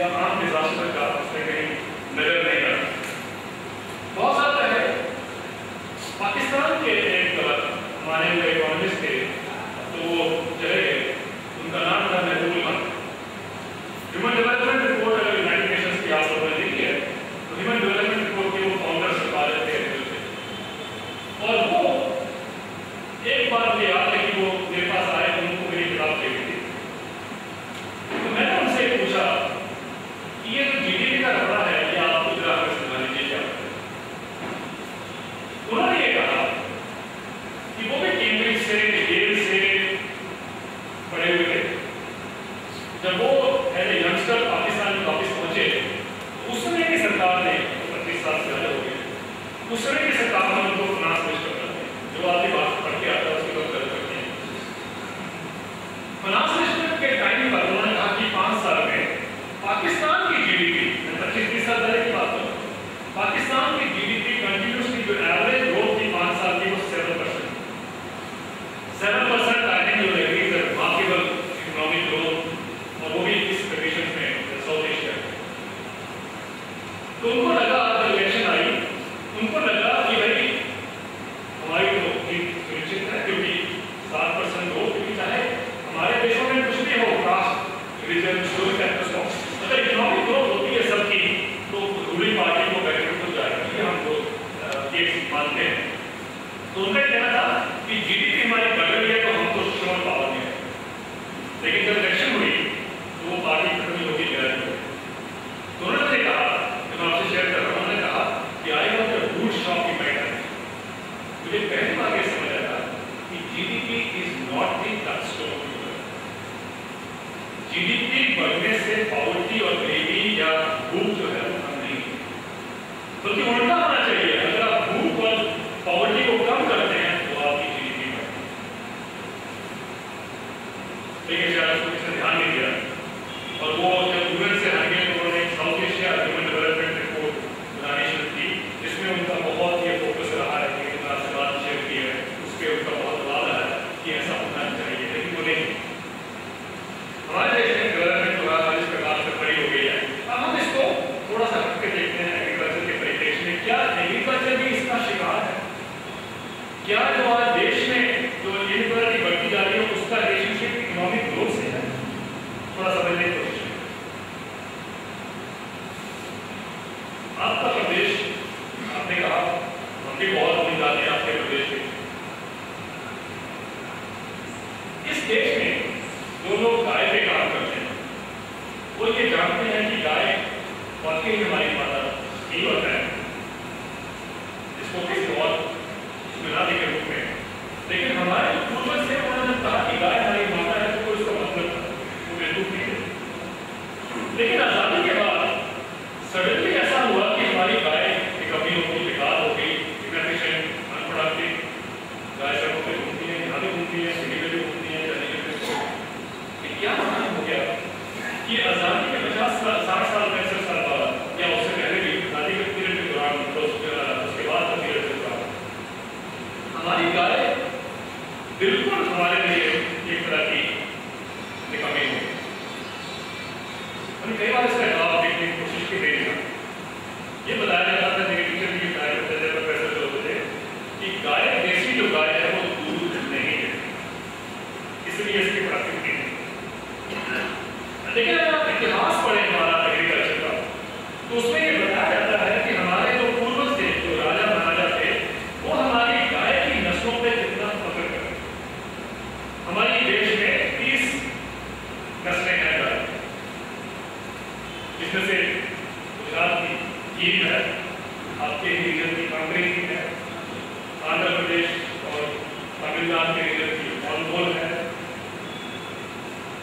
या आम डिजास्टर का उसमें कहीं नजर नहीं आता। बहुत साल पहले पाकिस्तान के एक माने हुए इकोनॉमिस्ट थे, तो वो चले गए, उनका नाम था Mehboob Khan. Human development report अगर यूनाइटेड नेशंस की आप लोगों ने देखी है तो ह्यूमन डेवलपमेंट रिपोर्ट के वो फाउंडर संपादक थे। और वो एक बार मुझे याद है कि वो मेरे पास आए, उनको मेरी किताब देखी थी, तो मैंने उनसे पूछा कि ये जो जीडीपी का रखड़ा है ये आपको जरा हमें समझा लीजिए क्या। उन्होंने ये कहा कि वो भी कैम्ब्रिज से येल से पढ़े हुए थे। जब वो एज ए यंगस्टर पाकिस्तान में वापस पहुंचे उस समय की सरकार ने 25 साल से ज्यादा हो गए, उस समय की सरकार ने उनको फाइनेंस मिनिस्टर कर दिया। जो आपकी बात पढ़ के आता है उसकी बात कर सकते हैं। फाइनेंस मिनिस्टर के टाइम पर उन्होंने कहा कि 5 साल में पाकिस्तान की जीडीपी, 25-30 साल पहले की बात है, पाकिस्तान की जीडीपी कंटिन्यूसली जो एवरेज ग्रोथ थी 5 साल की वो 7%। 7% I think you agree that remarkable economic growth, और वो भी इस कंडीशन में साउथ एशिया। तो उनको लगा जब इलेक्शन आई, उनको लगा कि भाई हमारी तो जीत सुनिश्चित है, क्योंकि 7% ग्रोथ, क्योंकि चाहे हमारे देशों में कुछ भी हो, कास्ट रिलीजन जो भी फैक्टर्स हो, अगर इकोनॉमिक ग्रोथ होती है सबकी तो रूलिंग पार्टी को बेनिफिट हो जाएगा, ये हम लोग ये मानते हैं। तो उनका कहना था कि जीडीपी हमारी बढ़ रही है तो हम तो श्योर पावर में है। लेकिन जब इलेक्शन हुई तो वो पार्टी खत्म होगी गैर। तो उन्होंने कहा, मैं आपसे शेयर कर रहा हूँ, उन्होंने कहा कि I was a rude shock in my life. मुझे पहली बार ये समझ आया कि GDP is not the touchstone. GDP बढ़ने से पॉवर्टी और गरीबी या भूख जो है वो कम नहीं, बल्कि उल्टा होना चाहिए। अगर आप भूख और पॉवर्टी को कम करते हैं तो आपकी जीडीपी बढ़ती है। लेकिन शायद उसको किसी ध्यान नहीं दिया, और वो जब यूएन से हट गए तो उन्होंने south Asia human development report बनानी शुरू की, जिसमें उनका बहुत ये फोकस रहा है कि उनका से बात शेयर की है, उस पर उनका बहुत दबाव है कि ऐसा होना चाहिए, लेकिन वो नहीं। हमारे देश में डेवलपमेंट जो है इस प्रकार से बड़ी हो गई है। अब हम इसको थोड़ा सा हट के देखते हैं एग्रीकल्चर के परिप्रेक्ष्य में। क्या एग्रीकल्चर भी इसका शिकार है? क्या जो आज देश में जो इनइक्वालिटी बढ़ती जा रही है उसका रिलेशनशिप इकोनॉमिक ग्रोथ से है? थोड़ा समझने की कोशिश करें। आपका प्रदेश, आपने कहा हम भी बहुत घूम जाते हैं आपके प्रदेश में। इस देश में जो लोग गाय पे काम करते हैं वो ये जानते हैं कि गाय वाकई हमारी माता कीमत है, इसको किसी और मिलाने के रूप में। लेकिन हमारे पूर्वज से उन्होंने कहा कि गाय हमारी माता है तो इसका मतलब वो बिल्कुल नहीं है। लेकिन आजादी के बाद सडनली ऐसा हुआ कि हमारी गाय की कमी हो गई, बेकार हो गई, इनएफिशिएंट, अनप्रोडक्टिव। गाय सड़कों पे घूमती है, यहाँ पे घूमती है, सिटी में भी घूमती है, चंडीगढ़ में। क्या हो गया कि आजादी के 50 साल 60 साल 65 साल बाद या उससे पहले भी आजादी के पीरियड के दौरान, तो उसके बाद का पीरियड के दौरान हमारी गाय बिल्कुल हमारे लिए एक तरह की कमी हो। कई बार इसका जवाब देखने की कोशिश की गई है। ये बताया जाता था, मेरे टीचर भी बताया करते थे, प्रोफेसर जो होते थे, कि गाय, देसी जो गाय है वो दूध नहीं है, इसलिए इसकी प्राथमिकता नहीं। लेकिन अगर आप इतिहास पढ़ें हमारा एग्रीकल्चर का तो उसमें ये बताया जाता है कि हमारे जो पूर्वज थे, जो राजा महाराजा थे, वो हमारी गाय की नस्लों पे कितना फख्र करते। हमारी देश में 30 नस्लें हैं गाय, जिसमें से गुजरात की गीर है, आपके रीजन की कांग्रेस की है, आंध्र प्रदेश और तमिलनाडु के रीजन की ऑलमोल है,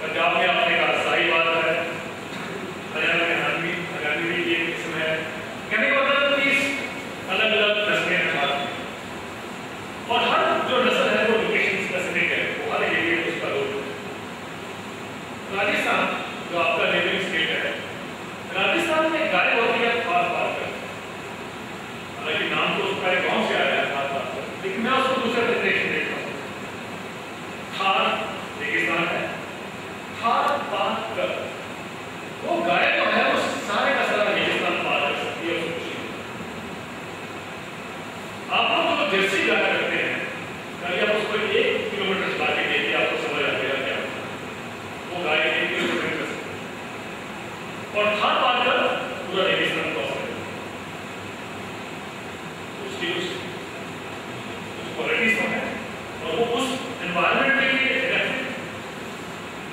पंजाब में आपने कहा साहिवाल है, हरियाणा में हरियाणवी की एक किस्म है। कहने का मतलब 30 अलग अलग नस्लें हैं भारत में, और हर जो नस्ल है वो लोकेशन स्पेसिफिक है, वो हर एरिया में उसका रोल है। राजस्थान जो आपका नेबरिंग स्टेट है, राजस्थान में गाय होती है खास बात कर, हालांकि नाम तो उसका एक गांव से आया है खास बात कर, लेकिन मैं उसको दूसरे तरीके से देखता हूँ। थार रेगिस्तान है, थार बात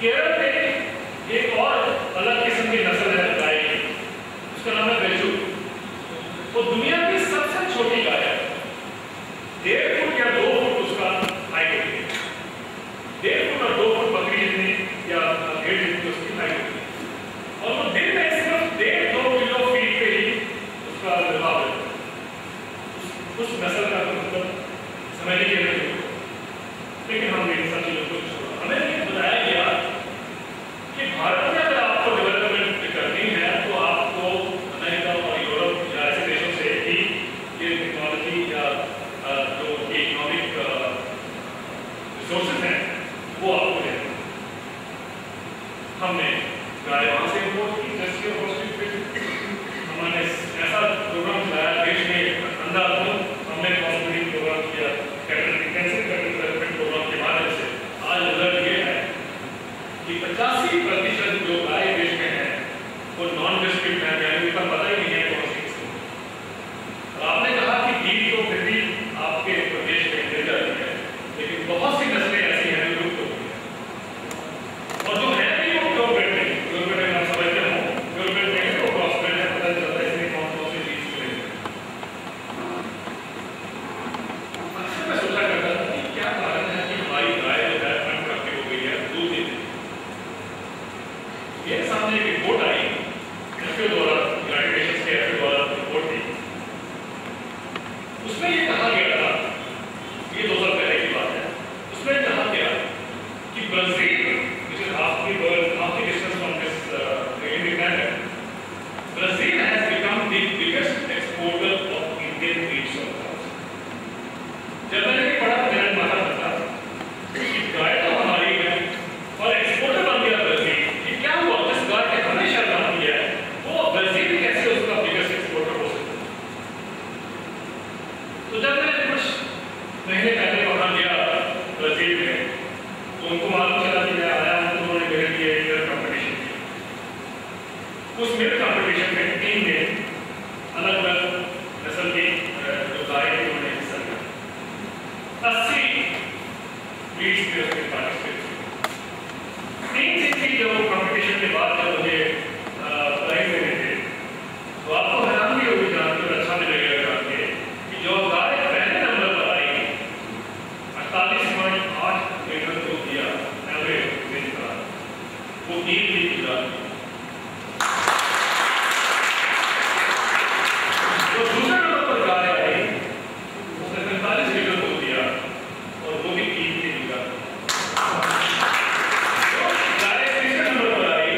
केरल में एक और अलग किस्म की नस्ल है गाय की, उसका नाम है बेजू। वो दुनिया की सबसे छोटी गाय है, 1.5 फुट या 2 फुट उसका हाइट होती है। 1.5 फुट और 2 फुट बकरी जितनी या भेड़ जितनी उसकी हाइट होती है। और वो दिन में सिर्फ 1.5-2 किलो फीड पे ही उसका निर्वाह होता है। उस नस्ल का मतलब समझने के लिए, लेकिन हम इन सब चीजों को छोड़ा। हमें ये बताया गया कि भारत में अगर आपको डेवलपमेंट करनी है तो आपको अमेरिका और यूरोप या ऐसे देशों से ही ये टेक्नोलॉजी या जो इकोनॉमिक रिसोर्सेज हैं वो आपको देना। हमने गाय वहाँ से इम्पोर्ट की, जैसे हमने ऐसा प्रोग्राम चलाया देश में अंदाज हमने कॉस्मेटिक प्रोग्राम किया, इंटेंसिव कैपिटल डेवलपमेंट प्रोग्राम के माध्यम से आज रिजल्ट ये है कि 85% जो गाय देश में है वो नॉन डिस्ट्रिक्ट है, यानी उनका पता ही नहीं है कौन सी किस्म। और आपने कहा कि घी तो फिर भी आपके प्रदेश में मिल जाती है, लेकिन बहुत सी नस्लें ऐसी हैं जो लुप्त हो गई हैं। और जो है भी वो प्योरब्रेड नहीं, प्योरब्रेड आप समझते हो, प्योरब्रेड नहीं है तो क्रॉसब्रेड है, पता चलता है इसमें कौन कौन सी चीज मिलेगी। अक्सर मैं सोचा करता था कि क्या कारण है कि हमारी गाय जो है अनप्रोडक्टिव हो गई है, दूध नहीं देती। मेरे सामने एक रिपोर्ट आई, इसके द्वारा यूनाइटेड नेशंस के द्वारा रिपोर्ट थी, उसमें ये कहा गया था, ये 2 साल पहले की बात है, उसमें कहा गया कि Brazil, which is half the world, half the distance from this Indian planet, Brazil has become the biggest exporter of Indian meats of cows. जब मैंने ये पढ़ा तो मेरा माथा फटा कि गाय तो हमारी है और एक्सपोर्टर बन गया ब्राजील। ये क्या हुआ? जिस गाय ने हमेशा काम किया है वो ब्राजील कैसे उसका बिगेस्ट एक्सपोर्टर हो सकता है? तो जब मैं कुछ महीने पहले वहां गया ब्राजील में, तो उनको मालूम चला कि मैं आया हूं, तो उन्होंने मेरे लिए एक कंपटीशन किया। उस मिल्क कंपटीशन में 3 दिन अलग अलग नस्ल की जो गाय थी उन्होंने हिस्सा लिया। 80 ब्रीड्स में उसने पार्टिसिपेट किया। 3 दिन की जो कंपटीशन के बाद जब मुझे प्राइज देने थे, तो आपको हैरानी होगी जानकर, अच्छा लगेगा जान के कि जो गाय पहले नंबर पर आई 48.8 लीटर दूध दिया एवरेज दिन का, वो 3 दिन की गाय थी। जो दूसरे नंबर पर गाय आई उसने 45 लीटर दूध दिया और वो भी 3 दिन की गाय। जो गाय तीसरे नंबर पर आई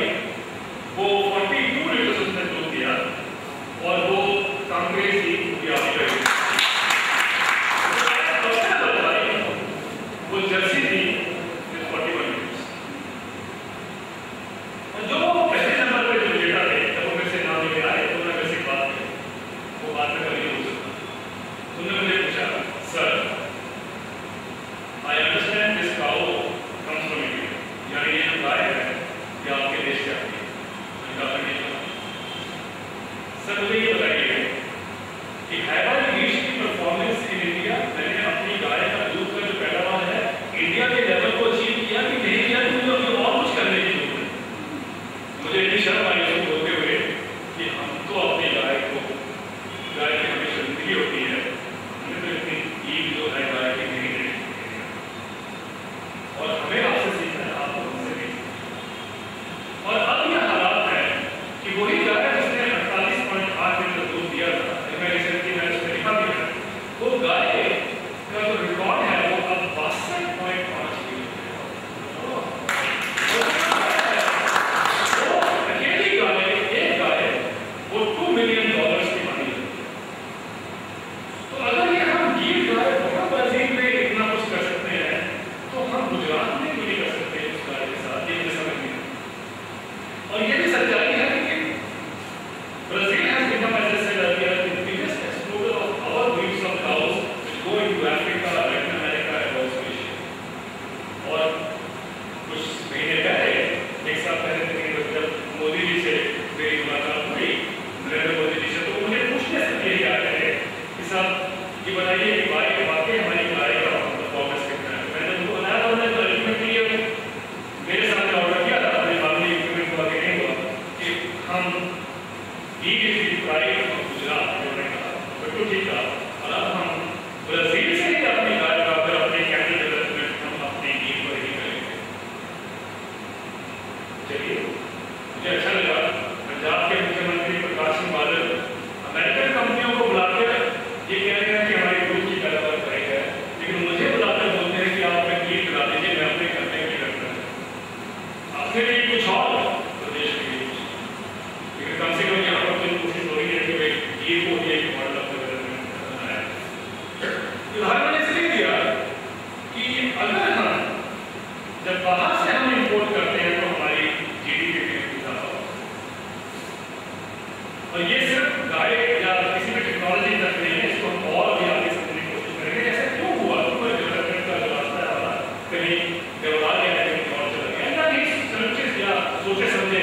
कहीं व्यवहार या कहीं और चल रही है, या नहीं संचित या सोचे समझे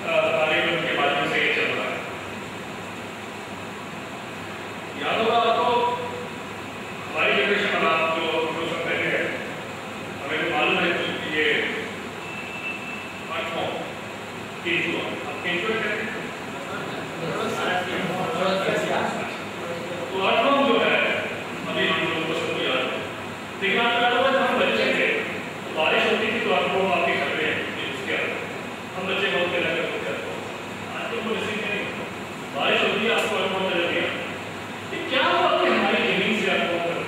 कार्यक्रम के माध्यम से ये चल रहा है। याद होगा आपको हमारी जनरेशन में, आप जो सब पहले है, हमें तो मालूम है कि ये स्मार्टफोन केंचुआ, अब केंचुआ कहते हैं स्मार्टफोन जो है अभी हम लोगों को सबको याद है। लेकिन आपको याद होगा जब हम बच्चे थे तो बारिश होती थी तो स्मार्टफोन आपके घर में उसके हम बच्चे बहुत खेला करते थे। आज तो कोई नसीब नहीं, बारिश होती है आपको स्मार्टफोन चल दिया, क्या हुआ कि हमारी जमीन से स्मार्टफोन कर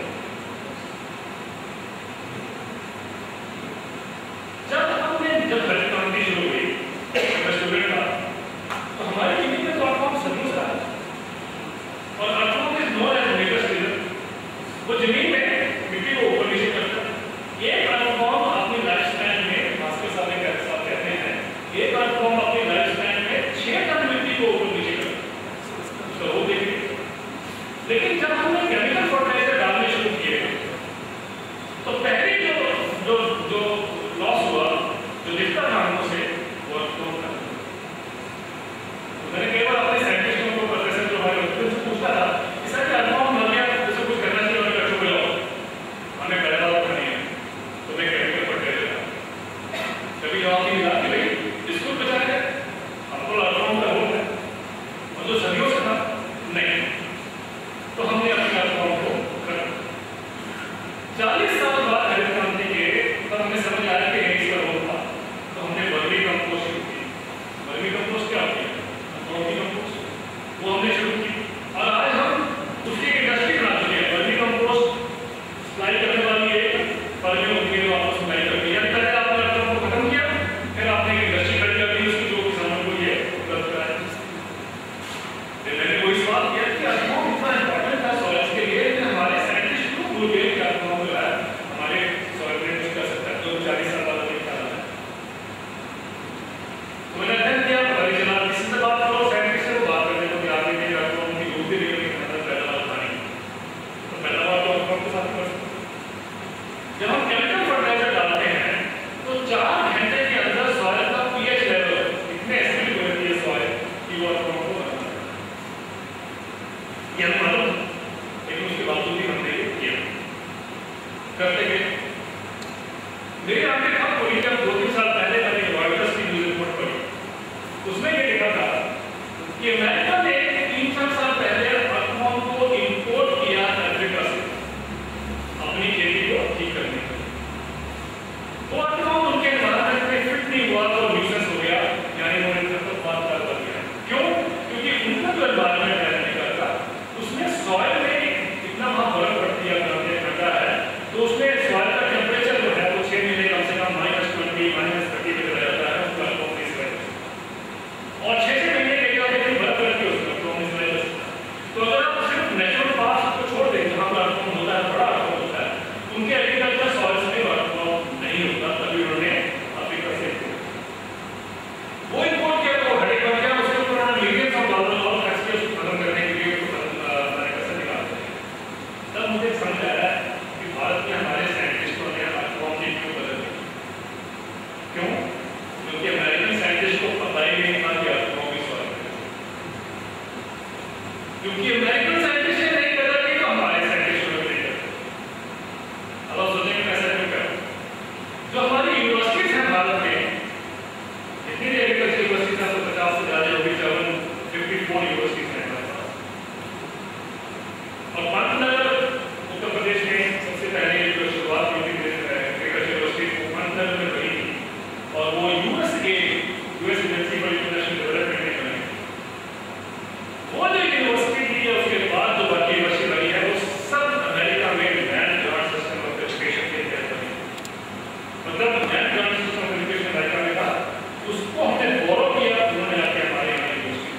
जब घर क्रांति शुरू हुई, मैं स्टूडेंट था, तो हमारी जमीन में स्मार्टफोन सभी से आया और smartphone is known as major season. वो जमीन में मिट्टी को ऊपर नीचे करता है। ये प्लेटफॉर्म अपनी लाइफ स्पैन में, भास्कर साहब कहते हैं, ये प्लेटफॉर्म अपनी लाइफ स्पैन में 6 टन मिट्टी को ऊपर नीचे करता है। तो वो देखिए, लेकिन जब हमने केमिकल फर्टिलाइजर डालने शुरू किए तो पहले जो लॉस हुआ, जो दिखता था हमसे, वो स्टोन था। मैंने कई बार अपने साइंटिस्टों को, प्रोफेसर जो हमारे होते थे, उनसे पूछा था कि सर क्या अल्फॉर्म भर गया, जैसे कुछ करना चाहिए, उन्होंने कहा चुप रहो, हमें पैदावार करनी है, तुम्हें केमिकल फर्टिलाइजर डालना। कभी जवाब नहीं मिला कि भाई इसको बचाया जाए, हमको अल्फॉर्म का रोल है और जो सदियों से था नहीं, तो हमने अपने अल्फॉर्म को खत्म। 40 साल बाद हरित क्रांति के तब हमें समझ आया कि नहीं इसका रोल था, तो हमने वर्मी कंपोस्ट शुरू की। वर्मी कंपोस्ट क्या होती है? वर्मी कंपोस्ट वो हमने शुरू की और आज हम उसकी इंडस्ट्री बना चुके हैं। वर्मी कंपोस्ट सप्लाई करने वाली एक फर्म होती है जो आपको सप्लाई करती है। पहले आपने अल्फॉर्म को खत्म किया, फिर आपने एक इंडस्ट्री खड़ी कर दी उसकी जो किसानों को ये उपलब्ध कराया। मैंने कोई सवाल किया कि अल्फॉर्म इतना इंपॉर्टेंट था सॉइल्स के लिए, हमारे साइंटिस्ट को भूल गए कि अल्फॉर्म जो है हमारे सॉइल में कुछ कर सकता है, जो 40 साल बाद नहीं कर रहा है। तो मैंने अध्ययन किया, पहले चला किसी से बात करो, साइंटिस्ट से बात करने को तैयार नहीं थे, अल्फॉर्म की दूर से लेकर पैदावार उठानी, तो पैदावार तो अल्फॉर्म के साथ कर सकते। जब हम केमिकल फर्टिलाइजर डालते हैं तो 4 घंटे के अंदर सॉइल का पीएच लेवल इतने एसिडिक हो जाती है सॉइल कि वो अल्फॉर्म को बनाता है। ये मालूम, लेकिन उसके बावजूद भी हमने ये किया करते गए। मेरी आंखें कब खुली जब 2-3 साल पहले मैंने रॉयटर्स की न्यूज़ रिपोर्ट पढ़ी, उसमें ये लिखा था कि अमेरिका ने 3-4 साल पहले अल्फॉर्म को इंपोर्ट किया अफ्रीका से अपनी खेती को ठीक करने के लिए। वो अल्फॉर्म उनके एनवायरमेंट में फिट नहीं हुआ तो न्यूसेंस हो गया, यानी उन्होंने खरपतवार कर दिया। क्यों? क्योंकि उनका जो एनवायरमेंट है अफ्रीका का, उसमें सॉइल में इतना वहाँ बर्फ पड़ती है, ठंडा है, तो उसमें सॉइल का टेम्परेचर जो है वो 6 महीने कम से कम -20, -30 पे चला जाता है उसका अल्फॉर्म इस वजह से। और 6 महीने के बाद यदि बर्फ लगती है उसका अल्फॉर्म इस वजह से। तो अगर आप सिर्फ नेचुरल पाथ को छोड़ दें जहाँ पर अल्फॉर्म होता है, बड़ा अल्फॉर्म होता है, उनके एग्रीकल्चर सॉइल्स में अल्फॉर्म नहीं होता, तभी उन्होंने अफ्रीका से वो इंपोर्ट किया तो वो हेडेक बन गया। उसके ऊपर उन्होंने मिलियंस ऑफ डॉलर और खर्च किए उसको खत्म करने के लिए, उसको कैसे निकालते हैं। तब मुझे समझ आया कि भारत में हमारे साइंटिस्टों ने अल्फॉर्म की क्यों बदल दी। क्यों? क्योंकि अमेरिकन साइंटिस्ट को पता ही नहीं था कि अल्फॉर्म की सॉइल है। क्योंकि अमेरिकन साइंटिस्ट ने नहीं बदल दी तो हमारे साइंटिस्टों ने नहीं बदल। अब आप सोचेंगे कैसे क्यों करें? जो हमारी यूनिवर्सिटीज हैं भारत में, जितनी भी एग्रीकल्चर यूनिवर्सिटीज हैं, तो 50 से ज़्यादा होगी, 54 यूनिवर्सिटीज हैं हमारे पास। और पंतनगर उत्तर प्रदेश में सबसे पहले जो शुरुआत हुई थी एग्रीकल्चर यूनिवर्सिटी, वो पंतनगर में बनी थी और वो US agency for international development में बनी। वो जो यूनिवर्सिटी थी उसके बाद जो बाकी यूनिवर्सिटी बनी है वो सब अमेरिका में land grant system of education के तहत बनी। मतलब land grant system of education America में था, उसको हमने फॉलो किया, उन्होंने आके हमारे यहाँ यूनिवर्सिटी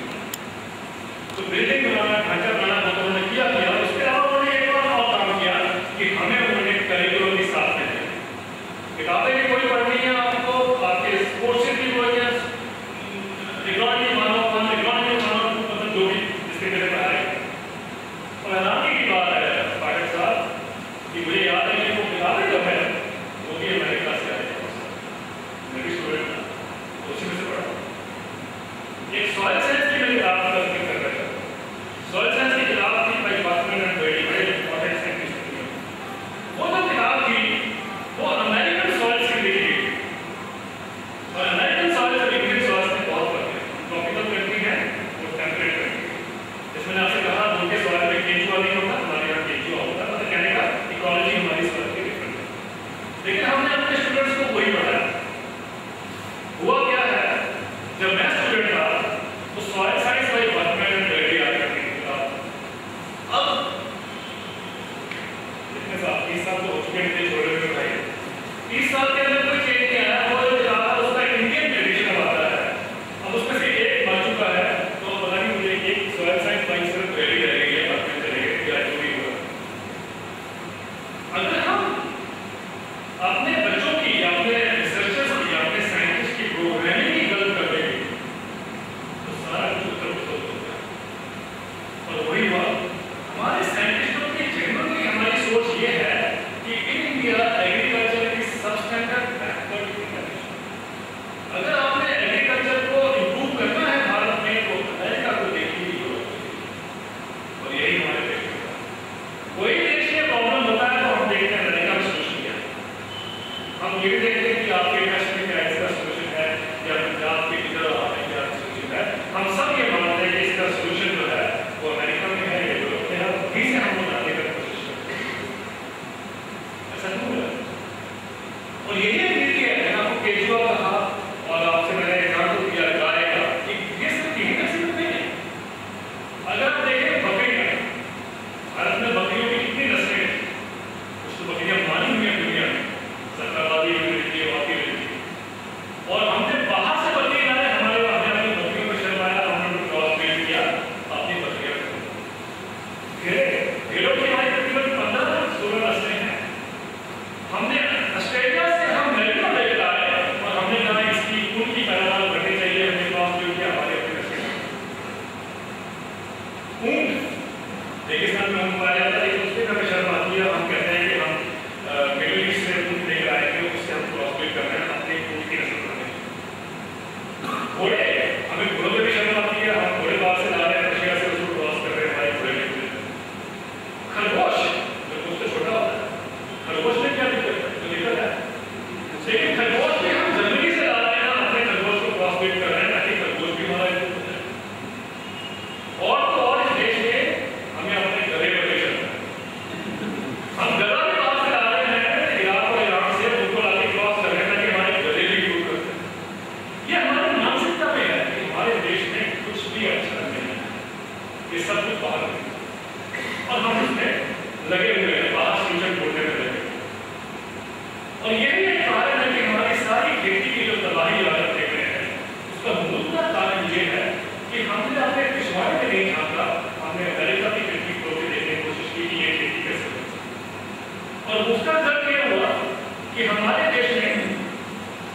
तो बिल्डिंग बनाना, ढांचा बनाना तो उन्होंने किया। उसके अलावा उन्होंने एक और काम किया कि हमें उन्होंने करिकुलम के साथ में किताबें भी कोई पढ़नी है आपको, आपके कोर्सेज भी कोई है, इकोनॉमी मानो, मतलब जो भी जिसके मेरे पढ़ाई। और हैरानी की बात है पाठक साहब कि मुझे याद है कि वो किताबें जो है वो भी देखते हैं कि आपके कश्मीर में क्या इसका सोल्यूशन है या पंजाब के किधर आपने क्या सोल्यूशन है। हम सब ये मानते हैं कि इसका सोल्यूशन जो है वो अमेरिका में है या यूरोप में है, वहीं से हम बनाने की कोशिश करते हैं। ऐसा क्यों है? और यही नीति है, मैंने आपको केजरीवाल कहा और आपसे मैंने एग्जाम्पल दिया गाय का, ये सब यही नस्ल में है। अगर आप देखें बकरियां, भारत में बकरियों की कितनी नस्लें हैं, कुछ तो बकरियां मानी हुई हैं दुनिया में, सरकारवादी मिलती है, वाकई मिलती है। और हमने बाहर से बकरी लाए, हमारे अपनी बकरियों को शर्माया, हमने क्रॉस ब्रीड किया, अपनी बकरियां भेड़ों की हमारी तकरीबन 15-16 नस्लें हैं। हमने ऑस्ट्रेलिया से हम मेरिनो लेकर आए और हमने कहा इसकी ऊन की पैदावार बढ़नी चाहिए, हमने क्रॉस ब्रीड किया हमारे अपने नस्लें। ऊन रेगिस्तान में ऊन पाया जाता है, उसके हमें शर्म आती है, हम कहते हैं कि हम मिडिल ईस्ट से ऊन लेकर आए थे, उससे हम क्रॉस ब्रीड कर रहे हैं, अपने ऊन की नस्ल बनाने। घोड़े, हमें घोड़ों पे भी शर्म आती है, हम घोड़े बाहर से ला रहे हैं, रशिया से उसको क्रॉस कर रहे हैं हमारे घोड़े के। खरगोश जो उससे छोटा होता है, खरगोश में क्या दिक्कत है? तो दिक्कत है, लेकिन खरगोश में हम जर्मनी से ला रहे हैं, अपने खरगोश को क्रॉस ब्रीड कर रहे हैं ताकि खरगोश भी हमारा हो जाए। और तो और इस देश में हमें अपने गधे पर भी शर्म है। हम गधा भी बाहर से ला रहे हैं, इराक और ईरान से उनको लाके क्रॉस कर रहे हैं ताकि हमारे गधे भी ग्रो करते हैं। ये हमारी मानसिकता में है कि हमारे देश में कुछ भी अच्छा नहीं है, ये सब कुछ बाहर है और हम इसमें लगे हुए हैं, बाहर सोचन बोलने में लगे। और यही एक कारण है कि हमारी सारी खेती की जो तबाही आप देख रहे हैं, उसका मुद्दा कारण ये है कि हमने अपने पिछवाड़े में नहीं झांका, हमने अमेरिका की खेती को भी देखने की कोशिश की कि ये खेती कैसे हो। और उसका दर्द ये हुआ कि हमारे देश में,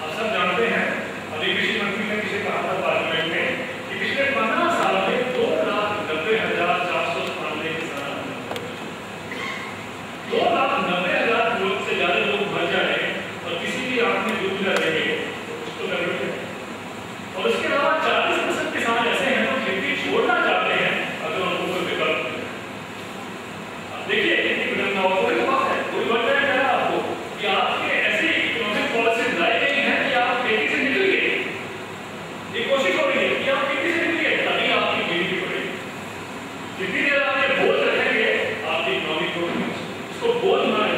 आप सब जानते हैं, अभी कृषि मंत्री ने किसी कहा था पार्लियामेंट में कि पिछले 15 साल में 2,90,493 किसान, 2,90,000 लोग से ज्यादा लोग मर जाए और किसी की आंख में डूब जाएंगे, कुछ तो गड़बड़ है। और उसके अलावा 40% किसान ऐसे हैं जो खेती छोड़ना चाहते हैं अगर उनको कोई विकल्प मिले। अब देखिए खेती बदलना और कोई बात है, कोई वजह है क्या आपको कि आपके ऐसी इकोनॉमिक पॉलिसी लाई गई है कि आप खेती से निकलिए, ये कोशिश हो रही है कि आप खेती से निकलिए तभी आपकी जीडीपी बढ़ेगी। जितनी देर आप ये बोझ रखेंगे आपकी इकोनॉमी को इसको बोझ ना है।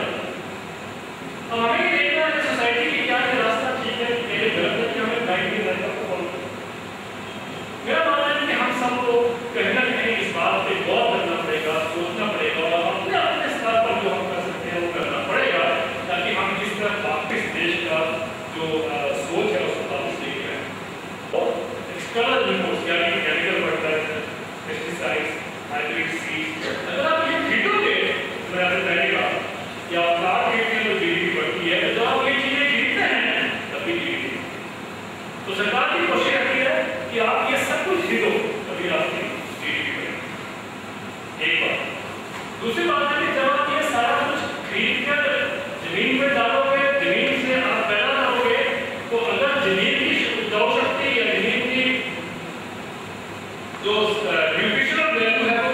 अब हमें ये देखना है सोसाइटी की क्या ये रास्ता ठीक है कि गलत है कि हमें गाइड नहीं करना को फॉलो करना। मेरा मानना है कि हम सबको कहीं ना कहीं इस बात पे गौर करना पड़ेगा, सोचना पड़ेगा और अपने अपने स्तर पर जो हम कर सकते हैं वो करना पड़ेगा ताकि हम इस तरह वापस देश का जो सोच है उसको वापस लेके आए। और एक्सटर्नल रिपोर्ट्स यानी chemical fertiliser, pesticides, hybrid seeds, अगर आप ये खरीदोगे तो मैं आपसे पहले कहा कि आप खाद खरीदते हैं तो जीडीपी बढ़ती है, तो जब आप ये चीजें खरीदते हैं तभी जीडीपी। तो सरकार की कोशिश रहती है कि आप ये सब कुछ खरीदो तभी आपकी जीडीपी बढ़ेगी। एक बात। दूसरी बात है कि जब आप ये सारा कुछ खरीद कर जमीन में डालोगे, जमीन से आप पैदा करोगे, तो अगर जमीन की उपजाऊ शक्ति या जमीन की जो न्यूट्रिशनल वैल्यू है वो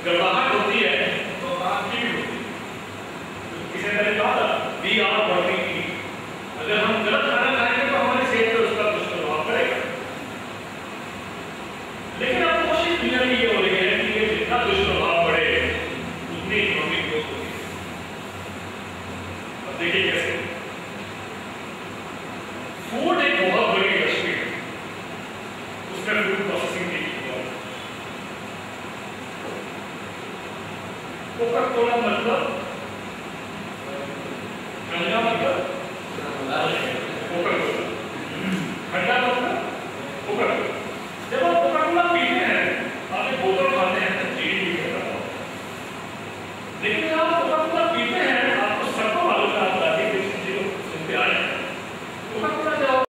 गड़बड़ाहट होती है तो आपकी भी होती है। किसी ने कहा था वी आर वर्किंग ईट, अगर हम गलत खाना खाएंगे तो हमारी सेहत पर उसका दुष्प्रभाव पड़ेगा। लेकिन अब कोशिश दुनिया की ये हो रही है कि ये जितना दुष्प्रभाव पड़े उतनी इकोनॉमिक ग्रोथ होगी। अब देखिए कैसे फूड एक बहुत बड़ी इंडस्ट्री है, उसमें फूड प्रोसेसिंग की कोका कोला मतलब